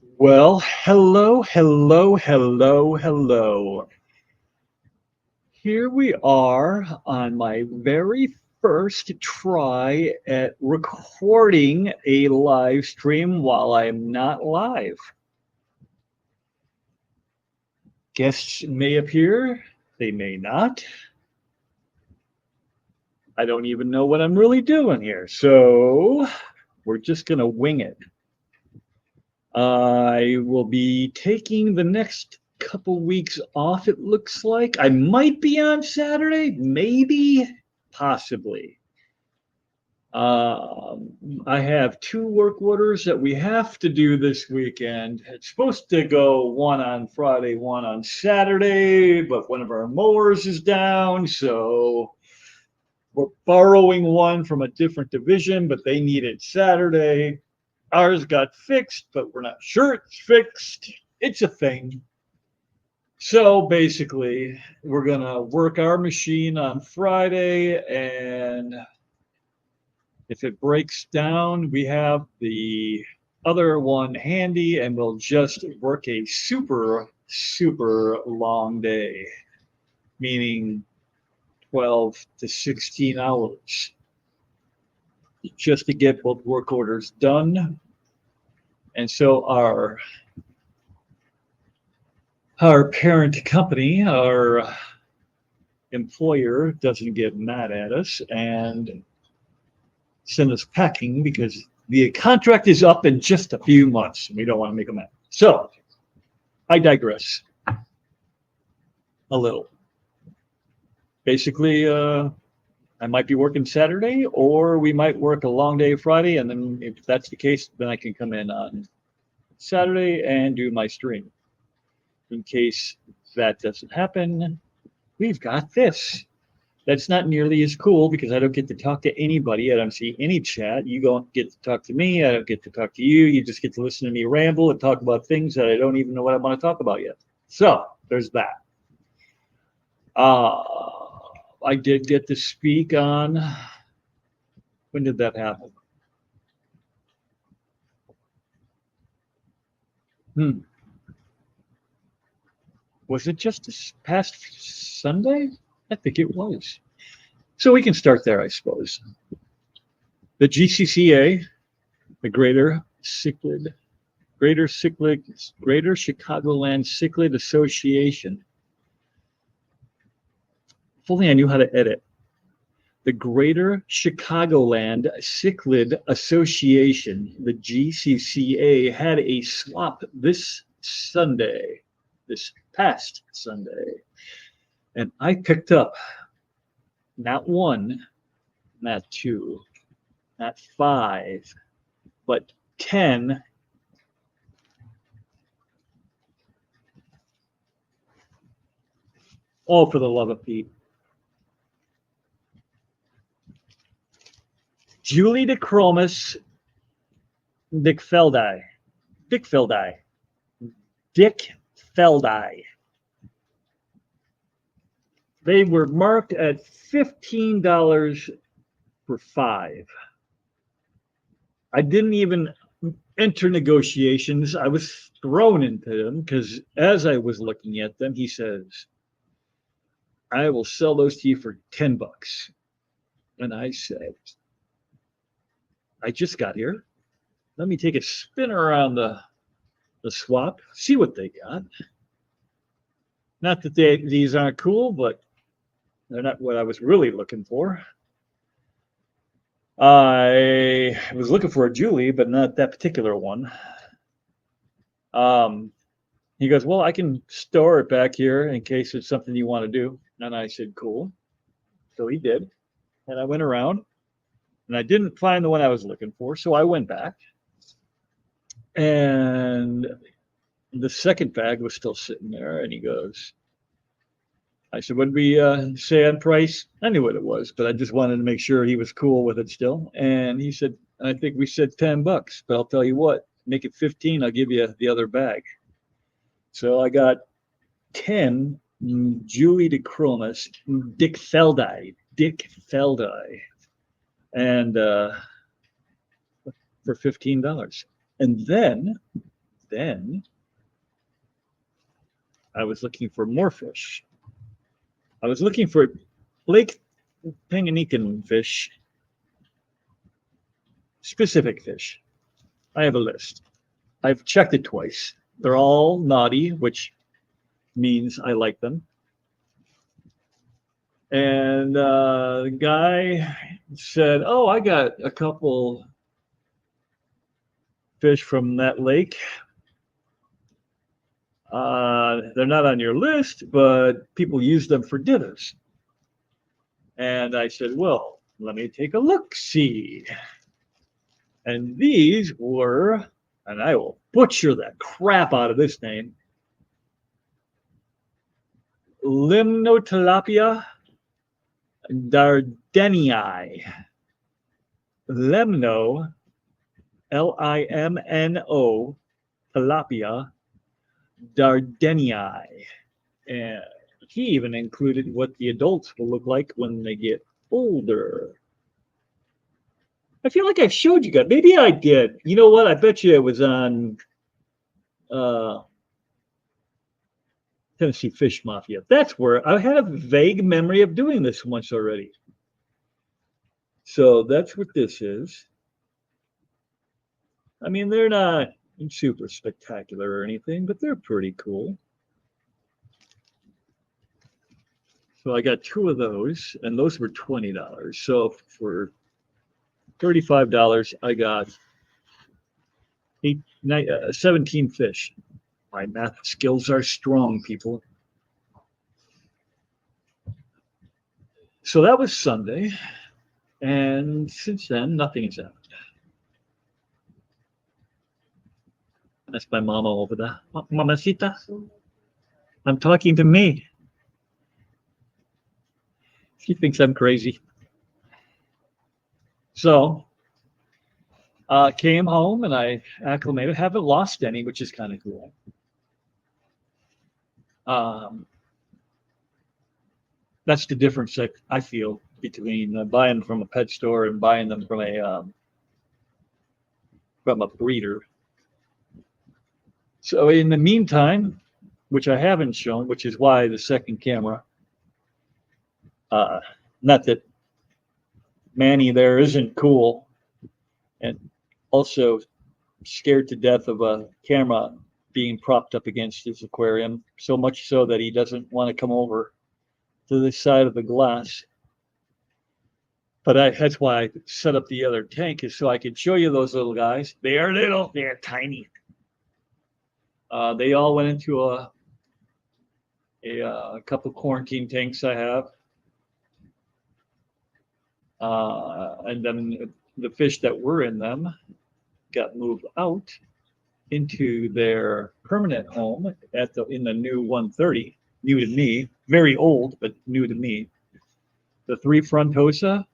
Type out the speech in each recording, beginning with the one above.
Well, hello, hello, hello, hello. Here we are on my very first try at recording a live stream while I'm not live. Guests may appear, they may not. I don't even know what I'm really doing here. So we're just going to wing it. I will be taking the next couple weeks off, it looks like. I might be on Saturday, maybe, possibly. I have two work orders that we have to do this weekend. It's supposed to go one on Friday, one on Saturday, but one of our mowers is down, so we're borrowing one from a different division, but they need it Saturday. Ours got fixed, but we're not sure it's fixed. It's a thing. So basically, we're going to work our machine on Friday, and if it breaks down, we have the other one handy, and we'll just work a super, super long day, meaning 12 to 16 hours, just to get both work orders done. And so our parent company, our employer, doesn't get mad at us and send us packing because the contract is up in just a few months. And we don't want to make them mad. So I digress a little. Basically, I might be working Saturday, or we might work a long day Friday. And then if that's the case, then I can come in on Saturday and do my stream. In case that doesn't happen, we've got this. That's not nearly as cool because I don't get to talk to anybody. I don't see any chat. You don't get to talk to me. I don't get to talk to you. You just get to listen to me ramble and talk about things that I don't even know what I want to talk about yet. So there's that. Uh, I did get to speak on. When did that happen? Hmm. Was it just this past Sunday? I think it was. So we can start there, I suppose. The GCCA, the Greater Chicagoland Cichlid Association. If only I knew how to edit. The Greater Chicagoland Cichlid Association, the GCCA, had a swap this past Sunday, and I picked up not one, not two, not five, but 10 all for the love of Pete. Julie DeChromis, Dick Feldi. Dick Feldi. Dick Feldi. They were marked at $15 for five. I didn't even enter negotiations. I was thrown into them because as I was looking at them, he says, I will sell those to you for $10. And I said, I just got here. Let me take a spin around the swap, see what they got. Not that these aren't cool, but they're not what I was really looking for. I was looking for a Julie, but not that particular one. Um, he goes, well, I can store it back here in case it's something you want to do. And I said, cool. So he did. And I went around and I didn't find the one I was looking for. So I went back and the second bag was still sitting there. And he goes, I said, what did we say on price? I knew what it was, but I just wanted to make sure he was cool with it still. And he said, I think we said $10, but I'll tell you what, make it 15. I'll give you the other bag. So I got 10 Julie DeChromis, Dick Feldi, and for $15. And then then I was looking for more fish. I was looking for Lake Tanganyikan fish, specific fish. I have a list. I've checked it twice. They're all naughty, which means I like them. And the guy said, "Oh, I got a couple fish from that lake. They're not on your list, but people use them for dinners." And I said, "Well, let me take a look, see." And these were, and I will butcher the crap out of this name, Limnotilapia dardenii. Lemno, Limno, tilapia dardenii. And he even included what the adults will look like when they get older. I feel like I showed you guys. Maybe I did. You know what? I bet you it was on Tennessee Fish Mafia. That's where I had a vague memory of doing this once already. So that's what this is. I mean, they're not super spectacular or anything, but they're pretty cool. So I got two of those, and those were $20. So for $35, I got 17 fish. My math skills are strong, people. So that was Sunday, and since then, nothing has happened. That's my mama over there. Mamacita, I'm talking to me. She thinks I'm crazy. So, came home and I acclimated. Haven't lost any, which is kind of cool. That's the difference that I feel between buying from a pet store and buying them from a breeder. So in the meantime, which I haven't shown, which is why the second camera, not that Manny there isn't cool, and also scared to death of a camera being propped up against his aquarium, so much so that he doesn't want to come over to this side of the glass. But that's why I set up the other tank, is so I could show you those little guys. They are little, they're tiny. They all went into a couple quarantine tanks I have. And then the fish that were in them got moved out into their permanent home in the new 130, new to me, very old, but new to me. The 3 Frontosa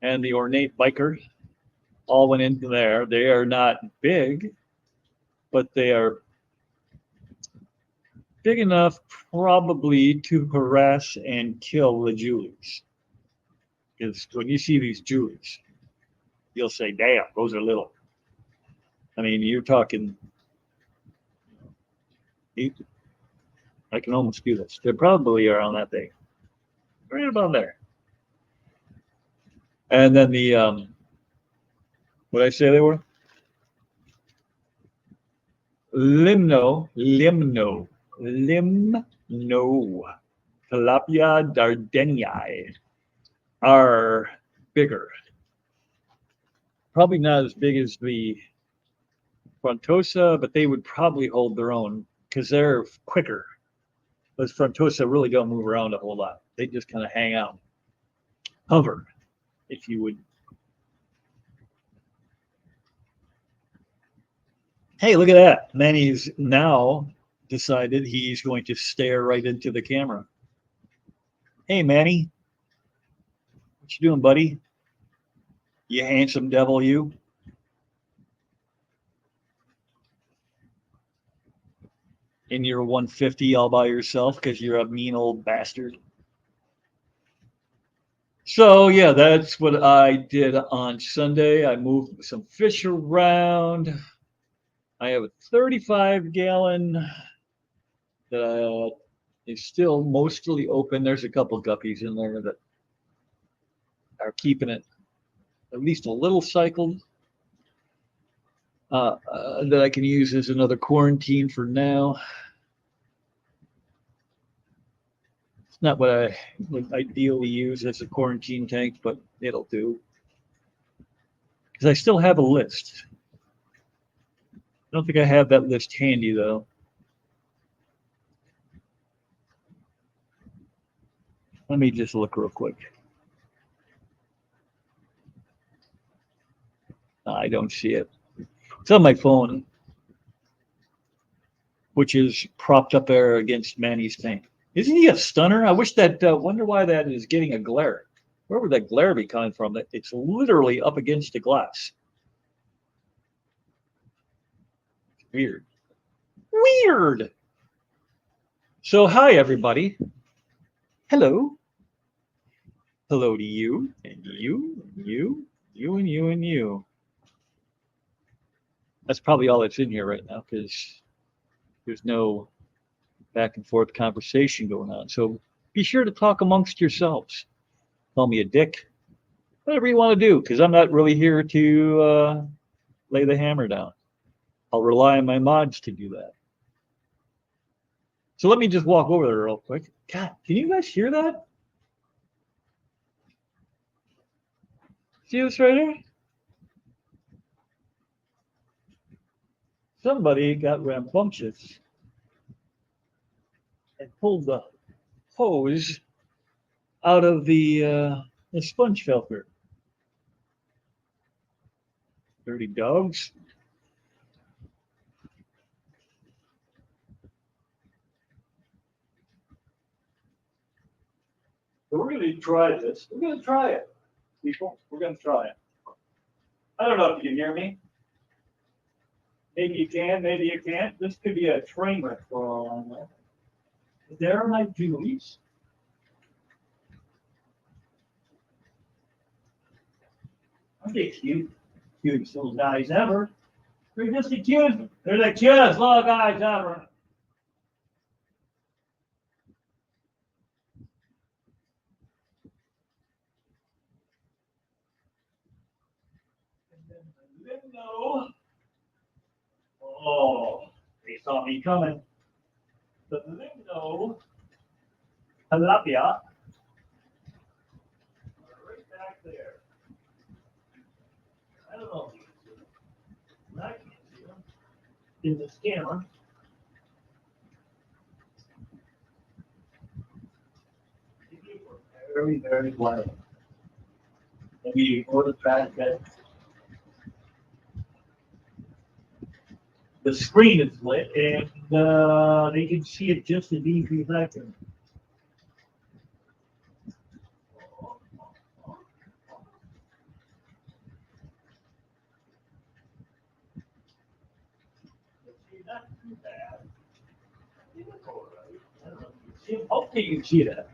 and the ornate biker all went into there. They are not big, but they are big enough probably to harass and kill the Julies. Because when you see these Julies, you'll say, "Damn, those are little." I mean, you're talking, I can almost do this. They probably are on that thing. Right about there. And then the, what did I say they were? Limno, tilapia dardenii are bigger. Probably not as big as the Frontosa, but they would probably hold their own because they're quicker. Those Frontosa really don't move around a whole lot. They just kind of hang out, hover, if you would. Hey, look at that. Manny's now decided he's going to stare right into the camera. Hey, Manny. What you doing, buddy? You handsome devil, you. In your 150 all by yourself because you're a mean old bastard. So, yeah, that's what I did on Sunday. I moved some fish around. I have a 35-gallon that is still mostly open. There's a couple guppies in there that are keeping it at least a little cycled. That I can use as another quarantine for now. It's not what I would ideally use as a quarantine tank, but it'll do. Because I still have a list. I don't think I have that list handy though. Let me just look real quick. I don't see it. It's on my phone, which is propped up there against Manny's tank. Isn't he a stunner? I wish that. Wonder why that is getting a glare. Where would that glare be coming from? That it's literally up against the glass. Weird. Weird. So hi everybody. Hello. Hello to you and you and you, you and you and you. That's probably all that's in here right now because there's no back and forth conversation going on. So be sure to talk amongst yourselves. Call me a dick, whatever you want to do, because I'm not really here to lay the hammer down. I'll rely on my mods to do that. So let me just walk over there real quick. God, can you guys hear that? See this right here? Somebody got rambunctious and pulled the hose out of the sponge filter. Dirty dogs. So we're going to try this. We're going to try it, people. We're going to try it. I don't know if you can hear me. Maybe you can, maybe you can't. This could be a train wreck for all I know. There are my Julies. Aren't they cute? Cutest little guys ever. They're just the cutest. They're the cutest little guys ever. Lindo. Oh, they saw me coming. The Lindo tilapia. Right back there. I don't know if you can see them. I can't see them. In the scanner. Very, very quiet. Maybe ignore the fact that the screen is lit and they can see it just as easy as I can. See, not too bad. It looks all right. I don't know if you can see it. Hopefully you can see that.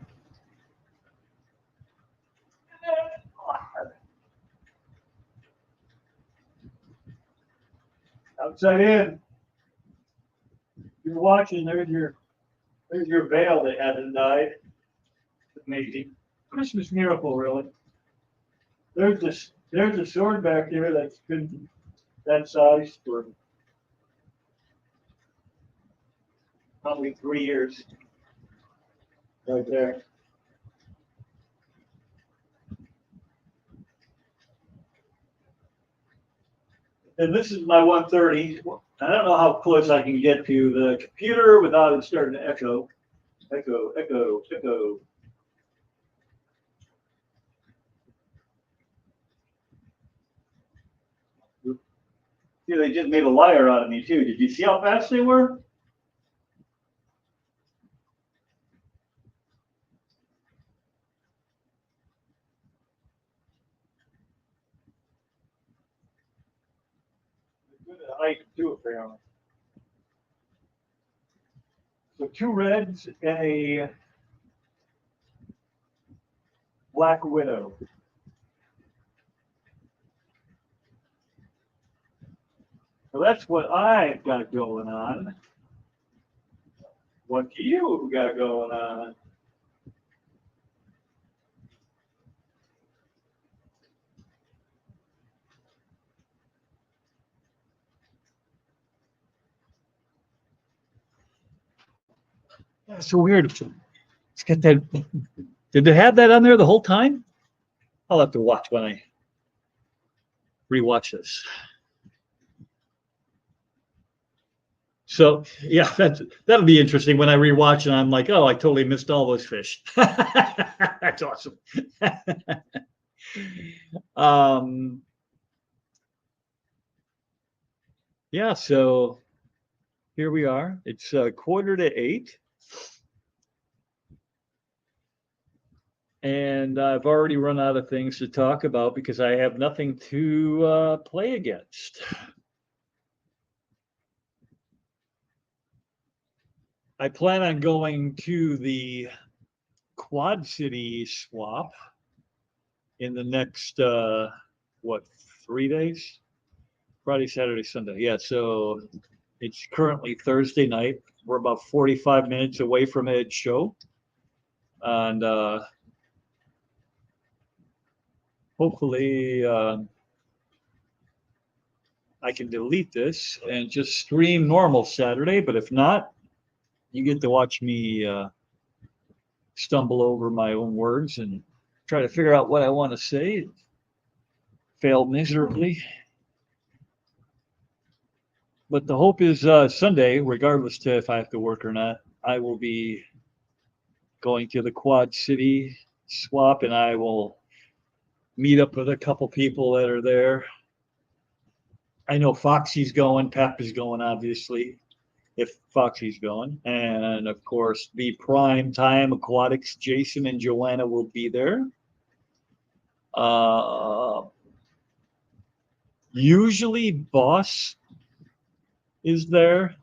Outside in. You're watching, there's your veil that hasn't died. Amazing. Christmas miracle, really. There's a sword back there that's been that size for probably 3 years. Right there. And this is my 130. I don't know how close I can get to the computer without it starting to echo. Echo, echo, echo. See, they just made a liar out of me too. Did you see how fast they were? They're good at height too, apparently. So 2 reds and a black widow. So that's what I've got going on. What do you got going on? That's so weird. It's got that. Did they have that on there the whole time? I'll have to watch when I rewatch this. So yeah, that'll be interesting when I rewatch and I'm like, oh, I totally missed all those fish. That's awesome. um, yeah, so here we are. It's 7:45, and I've already run out of things to talk about because I have nothing to play against. I plan on going to the Quad City swap in the next what 3 days? Friday, Saturday, Sunday. Yeah, so it's currently Thursday night. We're about 45 minutes away from Ed's show, and hopefully I can delete this and just stream normal Saturday. But if not, you get to watch me stumble over my own words and try to figure out what I want to say. Failed miserably. But the hope is Sunday, regardless to if I have to work or not, I will be going to the Quad City swap and I will meet up with a couple people that are there. I know Foxy's going, Pep is going, obviously, if Foxy's going. And of course, the Prime Time Aquatics, Jason and Joanna will be there. Usually, Boss is there,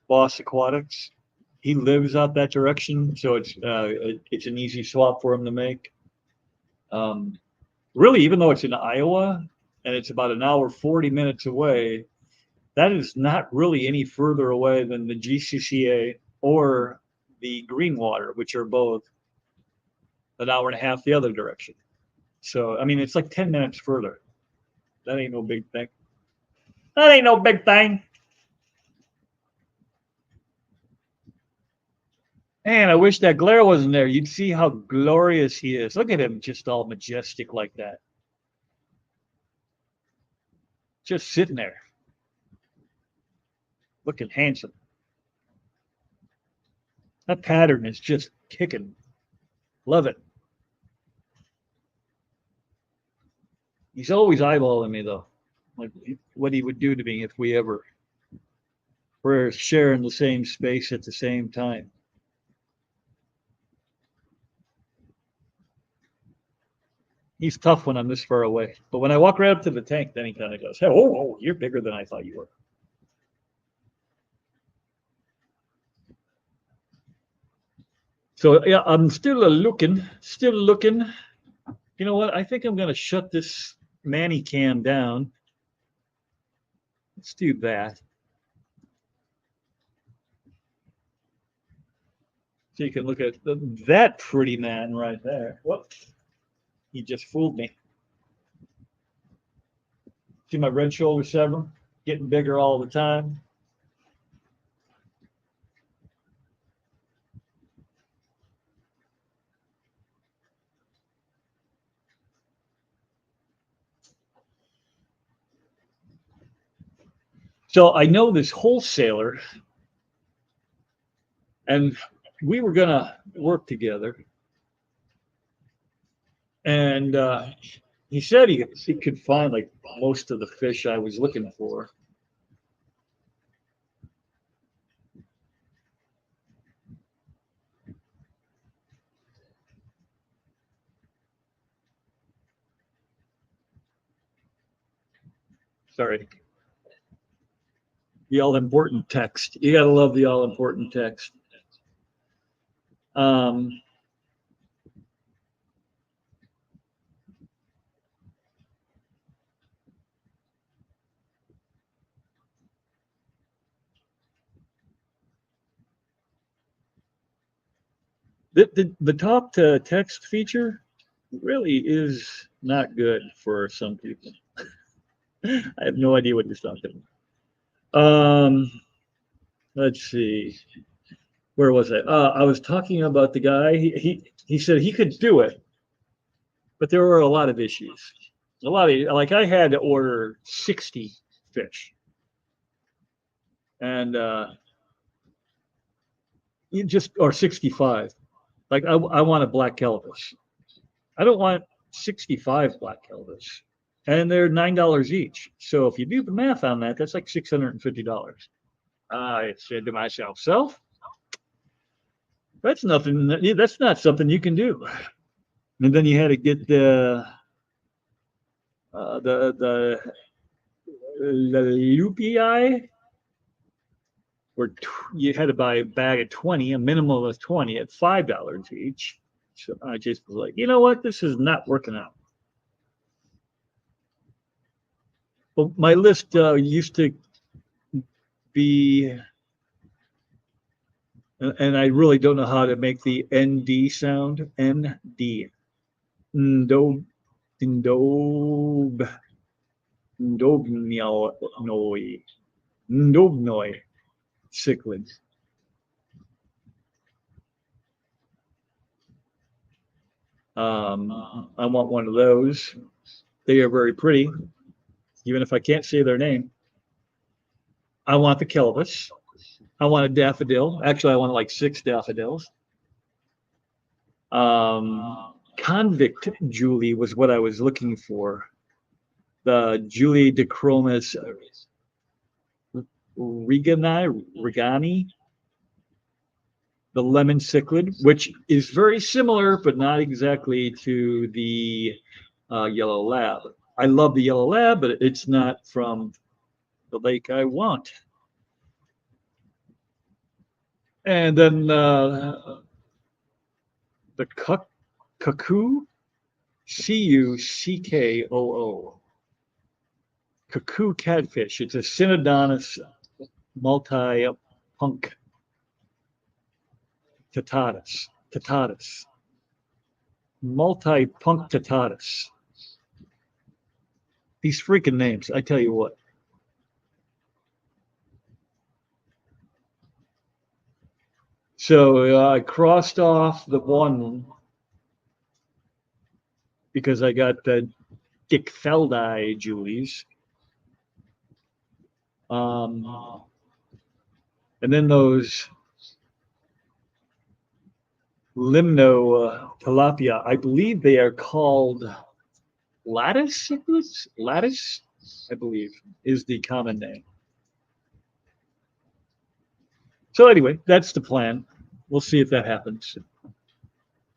Boss Aquatics. He lives out that direction, so it's an easy swap for him to make. Really, even though it's in Iowa and it's about an hour 40 minutes away, that is not really any further away than the GCCA or the Greenwater, which are both an hour and a half the other direction. So I mean, it's like 10 minutes further. That ain't no big thing. That ain't no big thing. Man, I wish that glare wasn't there. You'd see how glorious he is. Look at him, just all majestic like that. Just sitting there, looking handsome. That pattern is just kicking. Love it. He's always eyeballing me, though. Like what he would do to me if we ever were sharing the same space at the same time. He's tough when I'm this far away. But when I walk right up to the tank, then he kind of goes, hey, oh, you're bigger than I thought you were. So, yeah, I'm still looking. You know what? I think I'm going to shut this Manny cam down. Let's do that. So you can look at that pretty man right there. Whoops. He just fooled me. See my red shoulder serum getting bigger all the time. So I know this wholesaler, and we were going to work together. And he said he could find like most of the fish I was looking for. Sorry. The all important text. You got to love the all important text. Um, The talk to text feature really is not good for some people. I have no idea what you're talking about. Let's see. Where was I? I was talking about the guy. He said he could do it, but there were a lot of issues. A lot of, like, I had to order 60 fish, and you just, or 65. Like, I want a black Calibus. I don't want 65 black Calibus, and they're $9 each. So if you do the math on that, that's like $650. I said to myself, self, that's nothing. That's not something you can do. And then you had to get the UPI, where you had to buy a bag of 20, a minimum of 20 at $5 each. So I just was like, you know what? This is not working out. Well, my list used to be, and I really don't know how to make the ND sound. ND. Ndob. Ndob. Ndobnoi. Ndobnoi cichlids. I want one of those. They are very pretty, even if I can't say their name. I want the Kelvis. I want a daffodil. Actually, I want like 6 daffodils. Convict Julie was what I was looking for. The Julie Dechromis Regani, the lemon cichlid, which is very similar, but not exactly to the yellow lab. I love the yellow lab, but it's not from the lake I want. And then the cuckoo, Cuckoo, cuckoo catfish. It's a Synodontis multi-punk tattatus, multi-punctatus. These freaking names, I tell you what. So I crossed off the one because I got the Dickfeldi Julies. And then those Limno tilapia, I believe they are called lattice cichlids. Lattice, I believe, is the common name. So anyway, that's the plan. We'll see if that happens.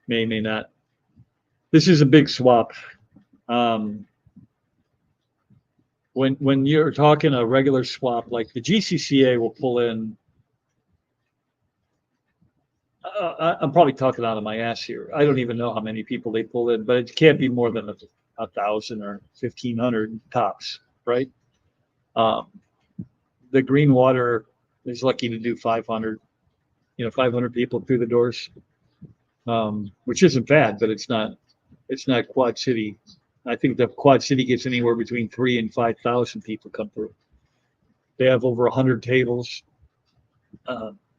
May not. This is a big swap. When you're talking a regular swap, like the GCCA will pull in. I'm probably talking out of my ass here. I don't even know how many people they pull in, but it can't be more than 1,000 or 1,500 tops, right? The Greenwater is lucky to do 500, 500 people through the doors, which isn't bad, but it's not Quad City. I think the Quad City gets anywhere between 3,000 and 5,000 people come through. They have over 100 tables.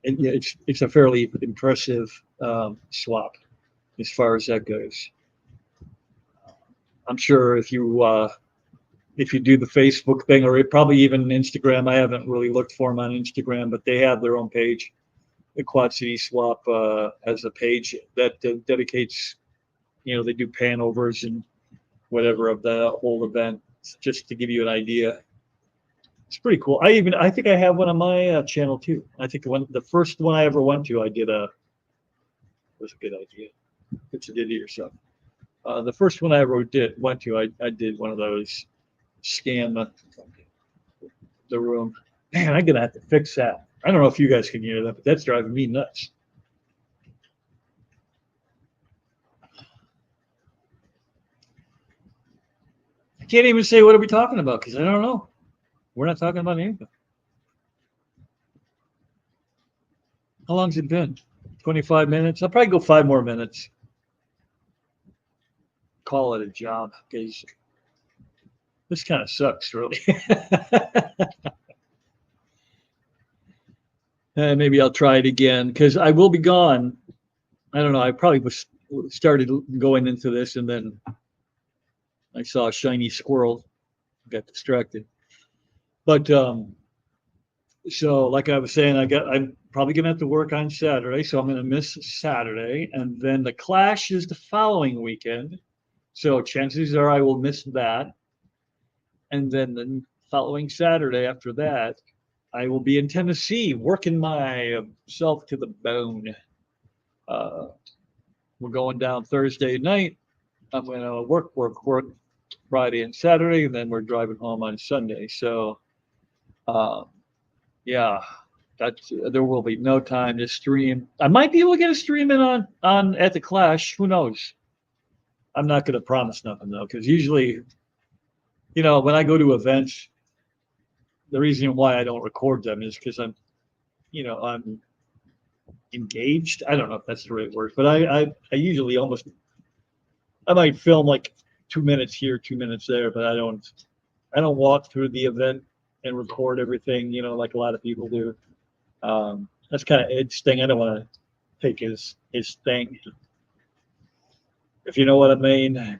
And it's a fairly impressive swap as far as that goes. I'm sure if you do the Facebook thing, or probably even Instagram, I haven't really looked for them on Instagram, but they have their own page. The Quad City Swap has a page that dedicates, they do pan-overs and whatever of the whole event, just to give you an idea. It's pretty cool. I think I have one on my channel too. I think the first one I ever went to, I did was a good idea. What you did to yourself. The first one I ever went to, I did one of those scan the room. Man, I'm gonna have to fix that. I don't know if you guys can hear that, but that's driving me nuts. I can't even say what are we talking about because I don't know. We're not talking about anything. How long's it been? 25 minutes. I'll probably go 5 more minutes. Call it a job because this kind of sucks, really. And maybe I'll try it again because I will be gone. I don't know. I probably was started going into this and then I saw a shiny squirrel, got distracted. But so like I was saying, I'm probably gonna have to work on Saturday, so I'm gonna miss Saturday, and then the Clash is the following weekend. So chances are I will miss that, and then the following Saturday after that, I will be in Tennessee working myself to the bone. Uh, we're going down Thursday night. I'm gonna work Friday and Saturday, and then we're driving home on Sunday. So, yeah, that's there will be no time to stream. I might be able to get a stream in on at the Clash. Who knows? I'm not going to promise nothing though, because usually, when I go to events, the reason why I don't record them is because I'm engaged. I don't know if that's the right word, but I usually I might film like 2 minutes here, 2 minutes there, but I don't walk through the event and record everything, like a lot of people do. That's kind of Ed's thing. I don't want to take his thing, if you know what I mean.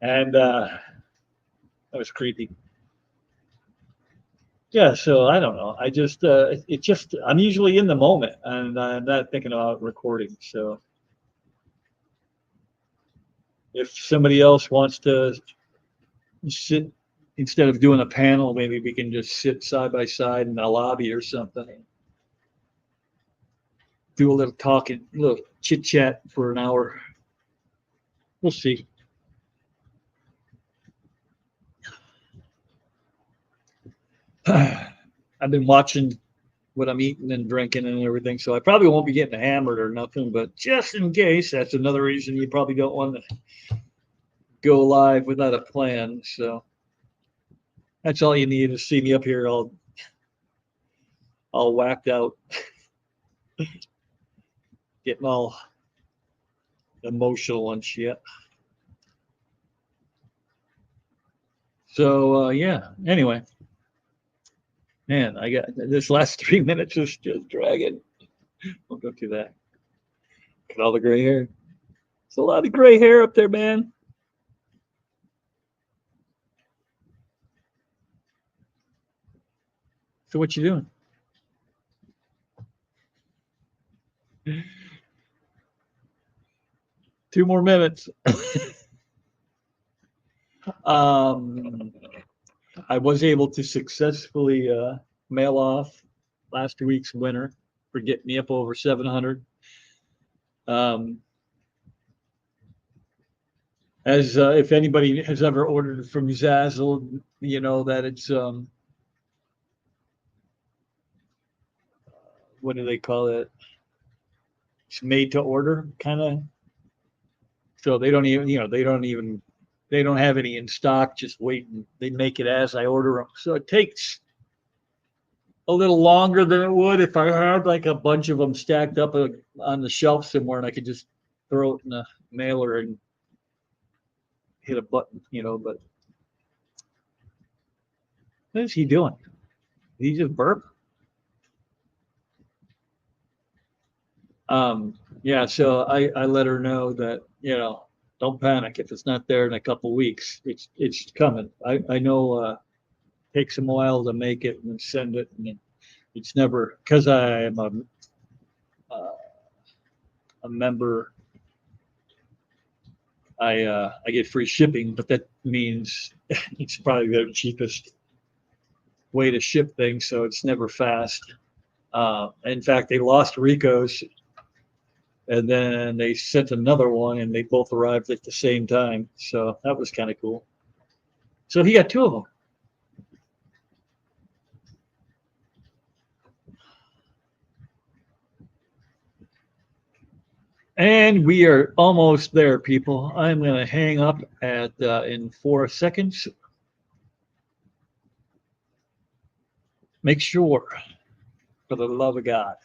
And that was creepy. Yeah, so I don't know. I just I'm usually in the moment and I'm not thinking about recording. So if somebody else wants to sit instead of doing a panel, maybe we can just sit side by side in the lobby or something. Do a little talking, a little chit chat for an hour. We'll see. I've been watching what I'm eating and drinking and everything, so I probably won't be getting hammered or nothing, but just in case, that's another reason you probably don't want to go live without a plan. So that's all you need to see me up here all whacked out, getting all emotional and shit. So yeah. Anyway, man, I got this last 3 minutes is just dragging. We'll go through that. Look at all the gray hair. It's a lot of gray hair up there, man. So what you doing? Two more minutes. I was able to successfully mail off last week's winner for getting me up over 700. As if anybody has ever ordered from Zazzle, you know that it's what do they call it? It's made to order kind of. So they don't even, they don't have any in stock. Just waiting. They make it as I order them. So it takes a little longer than it would if I had like a bunch of them stacked up on the shelf somewhere and I could just throw it in a mailer and hit a button, but what is he doing? Did he just burp? Yeah, so I let her know that, don't panic if it's not there in a couple weeks. It's coming. I know it takes a while to make it and send it, and it's never because I am a member. I get free shipping, but that means it's probably the cheapest way to ship things, so it's never fast. In fact, they lost Rico's, and then they sent another one, and they both arrived at the same time. So that was kind of cool. So he got two of them. And we are almost there, people. I'm going to hang up at in 4 seconds. Make sure, for the love of God,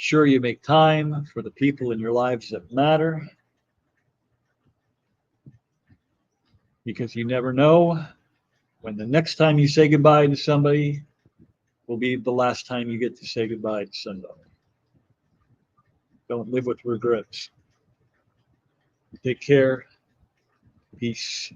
Sure, you make time for the people in your lives that matter, because you never know when the next time you say goodbye to somebody will be the last time you get to say goodbye to somebody. Don't live with regrets. Take care. Peace.